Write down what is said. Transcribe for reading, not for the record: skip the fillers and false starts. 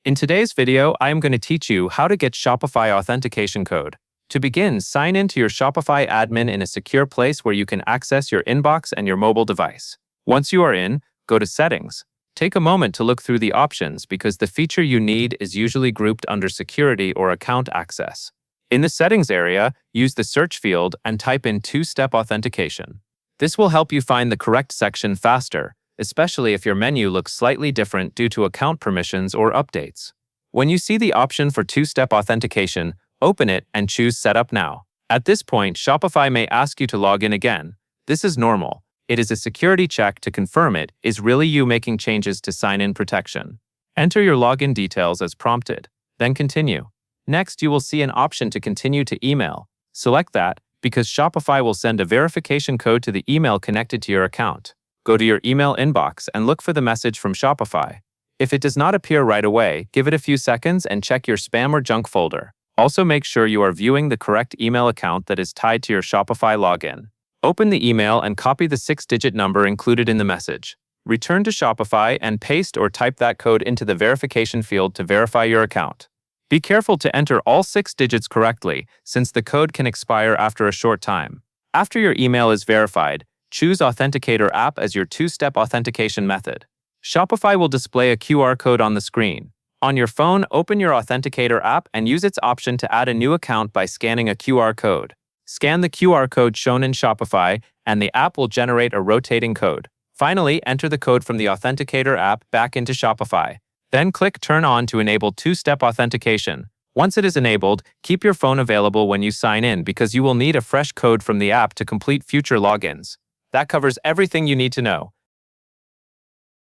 In today's video, I am going to teach you how to get Shopify authentication code. To begin, sign in to your Shopify admin in a secure place where you can access your inbox and your mobile device. Once you are in, go to Settings. Take a moment to look through the options because the feature you need is usually grouped under Security or Account Access. In the Settings area, use the search field and type in two-step authentication. This will help you find the correct section faster, especially if your menu looks slightly different due to account permissions or updates. When you see the option for two-step authentication, open it and choose Setup Now. At this point, Shopify may ask you to log in again. This is normal. It is a security check to confirm it is really you making changes to sign-in protection. Enter your login details as prompted, then continue. Next, you will see an option to continue to email. Select that because Shopify will send a verification code to the email connected to your account. Go to your email inbox and look for the message from Shopify. If it does not appear right away, give it a few seconds and check your spam or junk folder. Also make sure you are viewing the correct email account that is tied to your Shopify login. Open the email and copy the 6-digit number included in the message. Return to Shopify and paste or type that code into the verification field to verify your account. Be careful to enter all 6 digits correctly, since the code can expire after a short time. After your email is verified, choose Authenticator app as your two-step authentication method. Shopify will display a QR code on the screen. On your phone, open your Authenticator app and use its option to add a new account by scanning a QR code. Scan the QR code shown in Shopify, and the app will generate a rotating code. Finally, enter the code from the Authenticator app back into Shopify. Then click Turn On to enable two-step authentication. Once it is enabled, keep your phone available when you sign in because you will need a fresh code from the app to complete future logins. That covers everything you need to know.